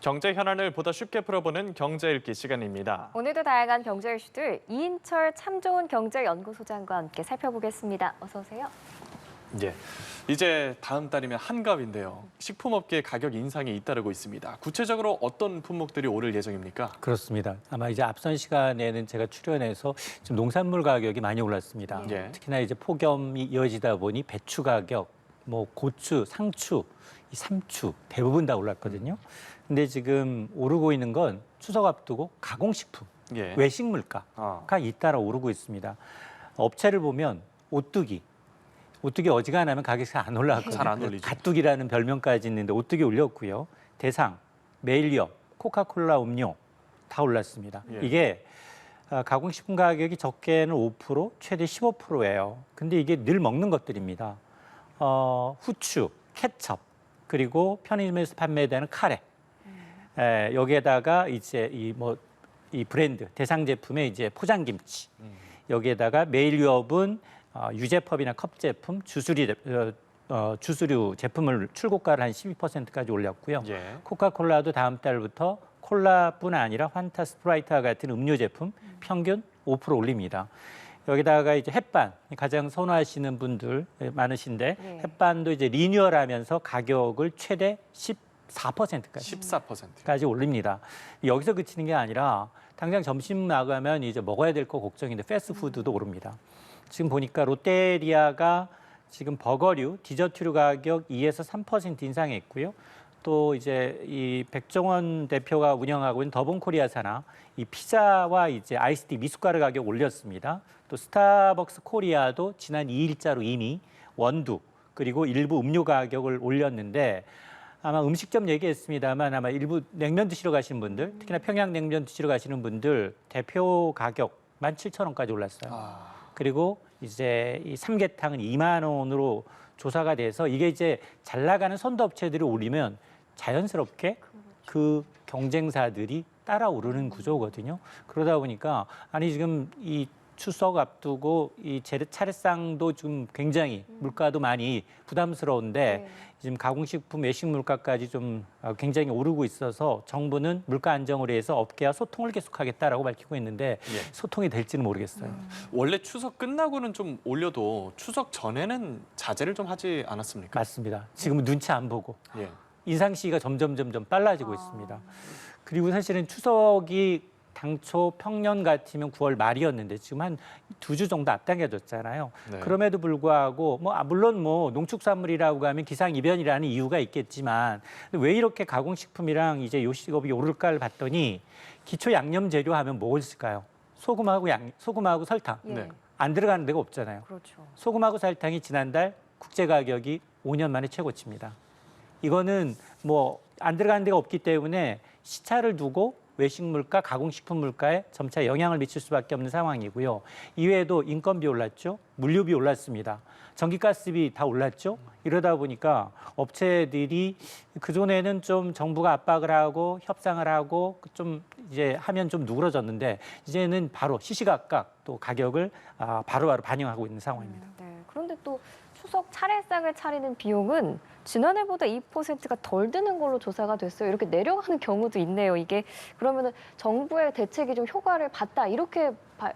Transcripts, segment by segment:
경제 현안을 보다 쉽게 풀어보는 경제 읽기 시간입니다. 오늘도 다양한 경제 이슈들 이인철 참 좋은 경제연구소장과 함께 살펴보겠습니다. 어서 오세요. 예, 이제 다음 달이면 한가위인데요. 식품업계 가격 인상이 잇따르고 있습니다. 구체적으로 어떤 품목들이 오를 예정입니까? 그렇습니다. 아마 이제 앞선 시간에는 제가 출연해서 지금 농산물 가격이 많이 올랐습니다. 예. 특히나 이제 폭염이 이어지다 보니 배추 가격, 뭐 고추, 상추, 이 삼추 대부분 다 올랐거든요. 근데 지금 오르고 있는 건 추석 앞두고 가공식품, 예. 외식 물가가 잇따라 오르고 있습니다. 업체를 보면 오뚜기 어지간하면 가격이 안 올라왔거든요. 잘 안 올리죠. 가뚜기라는 별명까지 있는데 오뚜기 올렸고요. 대상, 메일리업, 코카콜라 음료 다 올랐습니다. 예. 이게 가공식품 가격이 적게는 5%, 최대 15%예요. 근데 이게 늘 먹는 것들입니다. 후추, 케첩, 그리고 편의점에서 판매되는 카레. 여기에다가 이제 이 브랜드 대상 제품의 이제 포장김치. 여기에다가 메일리업은 유제법이나 컵 제품, 주스류 제품을 출고가를 한 12%까지 올렸고요. 예. 코카콜라도 다음 달부터 콜라뿐 아니라 환타, 스프라이트와 같은 음료 제품 평균 5% 올립니다. 여기다가 이제 햇반 가장 선호하시는 분들 많으신데 네. 햇반도 이제 리뉴얼하면서 가격을 최대 14%까지 14%. 올립니다. 여기서 그치는 게 아니라 당장 점심 나가면 이제 먹어야 될 거 걱정인데 패스트푸드도 오릅니다. 지금 보니까 롯데리아가 지금 버거류, 디저트류 가격 2에서 3% 인상했고요. 또 이제 이 백종원 대표가 운영하고 있는 더본코리아사나 이 피자와 이제 아이스티 미숫가루 가격 올렸습니다. 또 스타벅스 코리아도 지난 2일자로 이미 원두 그리고 일부 음료 가격을 올렸는데 아마 음식점 얘기했습니다만 아마 일부 냉면 드시러 가시는 분들, 특히나 평양냉면 드시러 가시는 분들 대표 가격 17,000원까지 올랐어요. 그리고 이제 이 삼계탕은 2만 원으로 조사가 돼서 이게 이제 잘 나가는 선도업체들이 올리면 자연스럽게 그 경쟁사들이 따라 오르는 구조거든요. 그러다 보니까 아니 지금 이 추석 앞두고 이 차례상도 좀 굉장히 물가도 많이 부담스러운데 지금 가공식품, 외식 물가까지 좀 굉장히 오르고 있어서 정부는 물가 안정을 위해서 업계와 소통을 계속하겠다라고 밝히고 있는데 예. 소통이 될지는 모르겠어요. 원래 추석 끝나고는 좀 올려도 추석 전에는 자제를 좀 하지 않았습니까? 맞습니다. 지금은 눈치 안 보고 예. 인상 시기가 점점 빨라지고 있습니다. 그리고 사실은 추석이 당초 평년 같으면 9월 말이었는데 지금 한 2주 정도 앞당겨졌잖아요. 네. 그럼에도 불구하고 물론 농축산물이라고 하면 기상이변이라는 이유가 있겠지만 왜 이렇게 가공식품이랑 이제 요식업이 오를까를 봤더니 기초 양념 재료 하면 뭐가 있을까요? 소금하고 설탕. 예. 네. 안 들어가는 데가 없잖아요. 그렇죠. 소금하고 설탕이 지난달 국제 가격이 5년 만에 최고치입니다. 이거는 안 들어가는 데가 없기 때문에 시차를 두고 외식 물가, 가공식품 물가에 점차 영향을 미칠 수밖에 없는 상황이고요. 이외에도 인건비 올랐죠. 물류비 올랐습니다. 전기가스비 다 올랐죠. 이러다 보니까 업체들이 그전에는 좀 정부가 압박을 하고 협상을 하고 좀 이제 하면 좀 누그러졌는데 이제는 바로 시시각각 또 가격을 바로바로 반영하고 있는 상황입니다. 네. 그런데 또 추석 차례상을 차리는 비용은 지난해보다 2%가 덜 드는 걸로 조사가 됐어요. 이렇게 내려가는 경우도 있네요. 이게 그러면은 정부의 대책이 좀 효과를 봤다 이렇게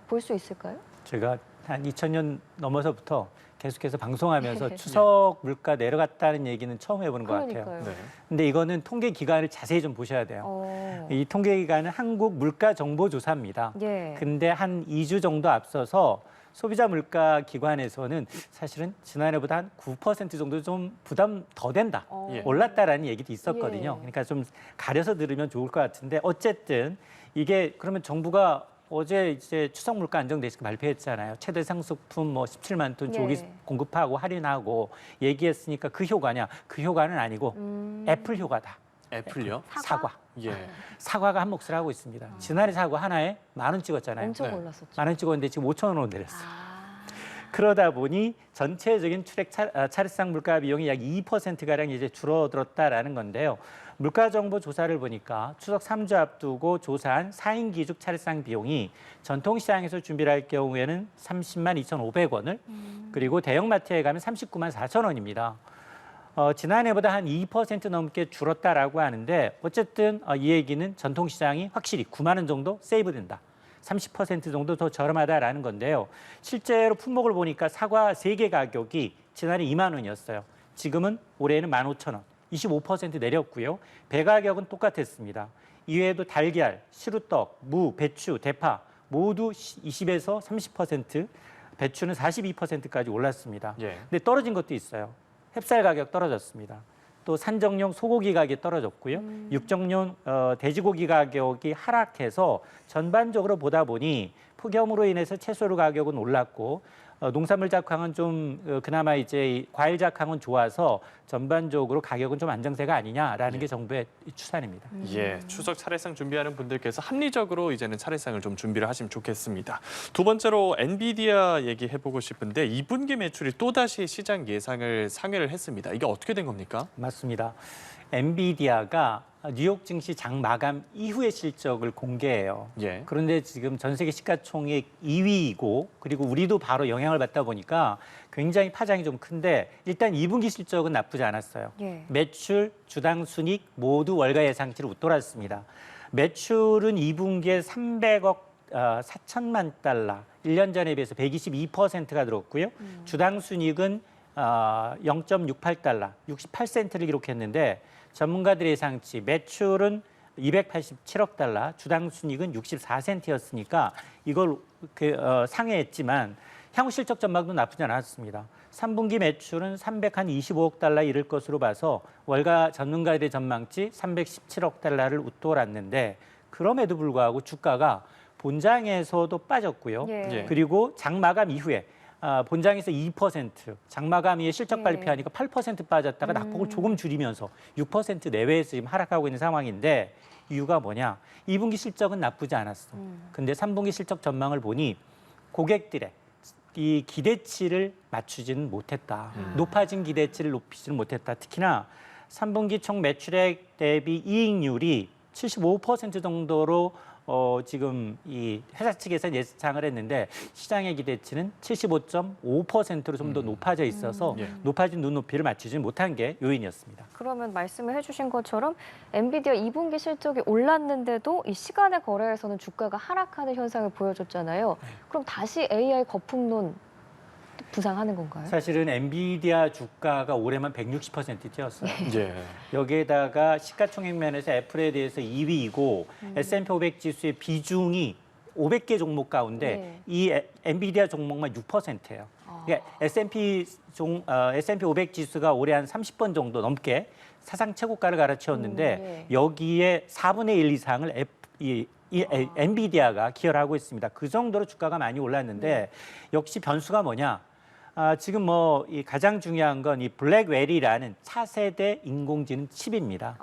볼 수 있을까요? 제가 한 2000년 넘어서부터 계속해서 방송하면서 추석 물가 내려갔다는 얘기는 처음 해보는 것 같아요. 그러니까요. 네. 근데 이거는 통계 기관을 자세히 좀 보셔야 돼요. 어. 이 통계 기관은 한국물가정보조사입니다. 예. 근데 한 2주 정도 앞서서 소비자 물가 기관에서는 사실은 지난해보다 한 9% 정도 좀 부담 더 된다. 예. 올랐다라는 얘기도 있었거든요. 예. 그러니까 좀 가려서 들으면 좋을 것 같은데 어쨌든 이게 그러면 정부가 어제 이제 추석 물가 안정 대책 발표했잖아요. 최대 상속품 17만 톤 조기 예. 공급하고 할인하고 얘기했으니까 그 효과냐? 그 효과는 아니고 애플 효과다. 애플요? 사과. 예. 사과가 한 몫을 하고 있습니다. 지난해 사과 하나에 10,000원 찍었잖아요. 엄청 네. 올랐었죠. 10,000원 찍었는데 지금 5,000원으로 내렸어요. 아. 그러다 보니 전체적인 차례상 물가 비용이 약 2%가량 이제 줄어들었다라는 건데요. 물가정보조사를 보니까 추석 3주 앞두고 조사한 4인 기숙 차례상 비용이 전통시장에서 준비를 할 경우에는 30만 2,500원을 그리고 대형마트에 가면 39만 4천 원입니다. 지난해보다 한 2% 넘게 줄었다라고 하는데 어쨌든 이 얘기는 전통시장이 확실히 9만 원 정도 세이브된다. 30% 정도 더 저렴하다라는 건데요. 실제로 품목을 보니까 사과 3개 가격이 지난해 2만 원이었어요. 지금은 올해는 15,000원, 25% 내렸고요. 배 가격은 똑같았습니다. 이외에도 달걀, 시루떡, 무, 배추, 대파 모두 20에서 30%, 배추는 42%까지 올랐습니다. 예. 근데 떨어진 것도 있어요. 햅쌀 가격 떨어졌습니다. 또 산정용 소고기 가격이 떨어졌고요. 육정용 돼지고기 가격이 하락해서 전반적으로 보다 보니 폭염으로 인해서 채소류 가격은 올랐고 농산물 작황은 좀 그나마 이제 과일 작황은 좋아서 전반적으로 가격은 좀 안정세가 아니냐라는 게 정부의 추산입니다. 예, 추석 차례상 준비하는 분들께서 합리적으로 이제는 차례상을 좀 준비를 하시면 좋겠습니다. 두 번째로 엔비디아 얘기해보고 싶은데 2분기 매출이 또다시 시장 예상을 상회를 했습니다. 이게 어떻게 된 겁니까? 맞습니다. 엔비디아가 뉴욕 증시 장 마감 이후의 실적을 공개해요. 예. 그런데 지금 전 세계 시가총액 2위이고 그리고 우리도 바로 영향을 받다 보니까 굉장히 파장이 좀 큰데 일단 2분기 실적은 나쁘지 않았어요. 예. 매출, 주당 순이익 모두 월가 예상치를 웃돌았습니다. 매출은 2분기에 300억 4천만 달러, 1년 전에 비해서 122%가 늘었고요. 주당 순이익은 0.68달러, 68센트를 기록했는데 전문가들의 예상치 매출은 287억 달러, 주당 순이익은 64센트였으니까 이걸 상회했지만 향후 실적 전망도 나쁘지 않았습니다. 3분기 매출은 325억 달러에 이를 것으로 봐서 월가 전문가들의 전망치 317억 달러를 웃돌았는데 그럼에도 불구하고 주가가 본장에서도 빠졌고요. 예. 그리고 장 마감 이후에 본장에서 2%, 장마감 이후에 실적 예. 발표하니까 8% 빠졌다가 낙폭을 조금 줄이면서 6% 내외에서 지금 하락하고 있는 상황인데 이유가 뭐냐? 2분기 실적은 나쁘지 않았어. 근데 3분기 실적 전망을 보니 고객들의 이 기대치를 맞추지는 못했다. 높아진 기대치를 높이지는 못했다. 특히나 3분기 총 매출액 대비 이익률이 75% 정도로 지금 이 회사 측에서 예상을 했는데 시장의 기대치는 75.5%로 좀 더 높아져 있어서 예. 높아진 눈높이를 맞추지 못한 게 요인이었습니다. 그러면 말씀을 해주신 것처럼 엔비디아 2분기 실적이 올랐는데도 이 시간의 거래에서는 주가가 하락하는 현상을 보여줬잖아요. 그럼 다시 AI 거품론 부상하는 건가요? 사실은 엔비디아 주가가 올해만 160% 뛰었어요. 예. 여기에다가 시가총액 면에서 애플에 대해서 2위이고 S&P 500 지수의 비중이 500개 종목 가운데 이 엔비디아 종목만 6%예요. 그러니까 S&P 500 지수가 올해 한 30번 정도 넘게 사상 최고가를 갈아치웠는데 여기에 4분의 1 이상을 엔비디아가 기여를 하고 있습니다. 그 정도로 주가가 많이 올랐는데 역시 변수가 뭐냐? 지금 이 가장 중요한 건 이 블랙웰이라는 차세대 인공지능 칩입니다.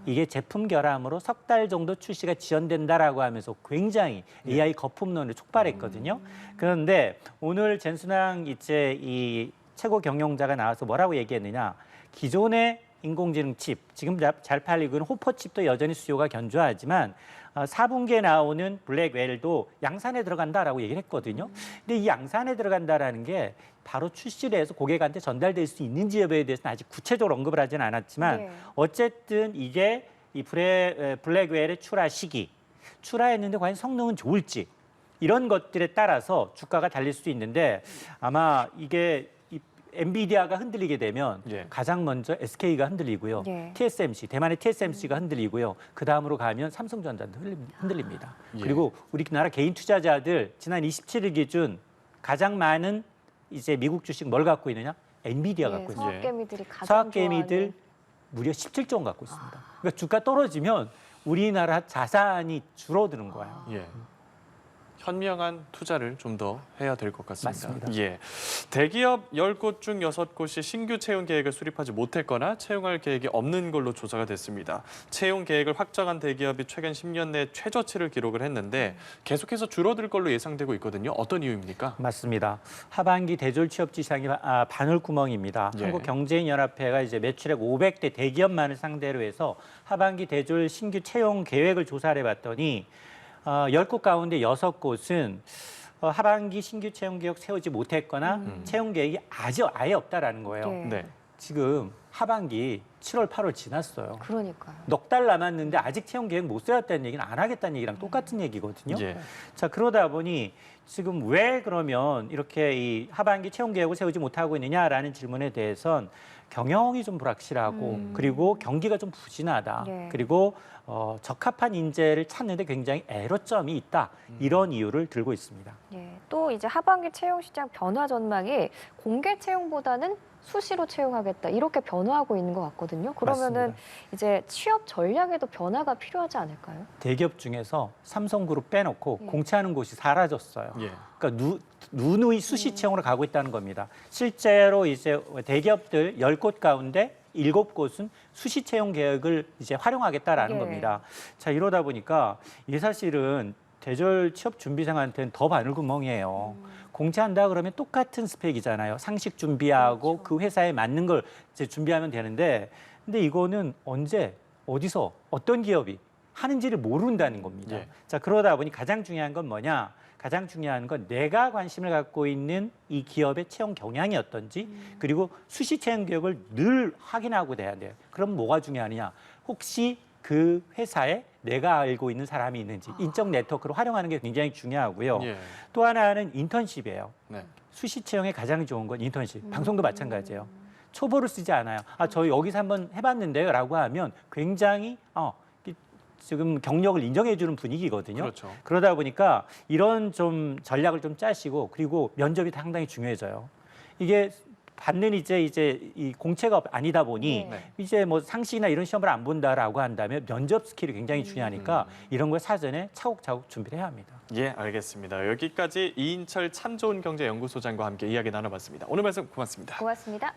이게 제품 결함으로 석 달 정도 출시가 지연된다라고 하면서 굉장히 AI 거품론을 촉발했거든요. 그런데 오늘 젠순왕 이제 이 최고 경영자가 나와서 뭐라고 얘기했느냐? 기존의 인공지능 칩, 지금 잘 팔리고 있는 호퍼 칩도 여전히 수요가 견조하지만 4분기에 나오는 블랙웰도 양산에 들어간다라고 얘기를 했거든요. 근데 이 양산에 들어간다라는 게 바로 출시를 해서 고객한테 전달될 수 있는지 여부에 대해서는 아직 구체적으로 언급을 하지는 않았지만 어쨌든 이게 이 블랙웰의 출하 시기, 출하했는데 과연 성능은 좋을지 이런 것들에 따라서 주가가 달릴 수 있는데 아마 이게 엔비디아가 흔들리게 되면 가장 먼저 SK가 흔들리고요. TSMC, 대만의 TSMC가 흔들리고요. 그 다음으로 가면 삼성전자도 흔들립니다. 그리고 우리나라 개인 투자자들 지난 27일 기준 가장 많은 이제 미국 주식 뭘 갖고 있느냐? 엔비디아 갖고 있어요. 서학개미들이 가장 서학개미들 무려 17조 원 갖고 있습니다. 그러니까 주가 떨어지면 우리나라 자산이 줄어드는 거예요. 예. 현명한 투자를 좀 더 해야 될 것 같습니다. 맞습니다. 예. 대기업 10곳 중 6곳이 신규 채용 계획을 수립하지 못했거나 채용할 계획이 없는 걸로 조사가 됐습니다. 채용 계획을 확정한 대기업이 최근 10년 내 최저치를 기록을 했는데 계속해서 줄어들 걸로 예상되고 있거든요. 어떤 이유입니까? 맞습니다. 하반기 대졸 취업 지상이 바늘구멍입니다. 한국경제인연합회가 이제 매출액 500대 대기업만을 상대로 해서 하반기 대졸 신규 채용 계획을 조사를 해봤더니 10곳 가운데 6곳은 하반기 신규 채용 계획 세우지 못했거나 채용 계획이 아예 없다라는 거예요. 네. 지금 하반기 7월, 8월 지났어요. 그러니까요. 넉 달 남았는데 아직 채용 계획 못 세웠다는 얘기는 안 하겠다는 얘기랑 똑같은 얘기거든요. 예. 자, 그러다 보니 지금 왜 그러면 이렇게 이 하반기 채용 계획을 세우지 못하고 있느냐라는 질문에 대해선 경영이 좀 불확실하고 그리고 경기가 좀 부진하다. 예. 그리고 적합한 인재를 찾는데 굉장히 애로점이 있다. 이런 이유를 들고 있습니다. 예, 또 이제 하반기 채용 시장 변화 전망이 공개 채용보다는 수시로 채용하겠다 이렇게 변화하고 있는 것 같거든요. 그러면은 맞습니다. 이제 취업 전략에도 변화가 필요하지 않을까요? 대기업 중에서 삼성그룹 빼놓고 예. 공채하는 곳이 사라졌어요. 예. 그러니까 누누이 수시 채용으로 가고 있다는 겁니다. 실제로 이제 대기업들 10곳 가운데 7곳은 수시 채용 계획을 이제 활용하겠다라는 예. 겁니다. 자, 이러다 보니까 이게 사실은 대졸 취업 준비생한테는 더 바늘구멍이에요. 공채한다 그러면 똑같은 스펙이잖아요. 상식 준비하고 그렇죠. 그 회사에 맞는 걸 이제 준비하면 되는데 근데 이거는 언제 어디서 어떤 기업이 하는지를 모른다는 겁니다. 예. 자, 그러다 보니 가장 중요한 건 뭐냐? 가장 중요한 건 내가 관심을 갖고 있는 이 기업의 채용 경향이 어떤지 그리고 수시 채용 교육을 늘 확인하고 돼야 돼요. 그럼 뭐가 중요하느냐? 혹시 그 회사에 내가 알고 있는 사람이 있는지 인적 네트워크를 활용하는 게 굉장히 중요하고요. 예. 또 하나는 인턴십이에요. 네. 수시 채용에 가장 좋은 건 인턴십. 방송도 마찬가지예요. 초보를 쓰지 않아요. 저 여기서 한번 해봤는데요 라고 하면 굉장히 지금 경력을 인정해 주는 분위기거든요. 그렇죠. 그러다 보니까 이런 좀 전략을 좀 짜시고 그리고 면접이 상당히 중요해져요. 이게 받는 이제 이 공채가 아니다 보니 네. 이제 뭐 상식이나 이런 시험을 안 본다라고 한다면 면접 스킬이 굉장히 중요하니까 이런 걸 사전에 차곡차곡 준비를 해야 합니다. 예, 알겠습니다. 여기까지 이인철 참 좋은 경제연구소장과 함께 이야기 나눠봤습니다. 오늘 말씀 고맙습니다. 고맙습니다.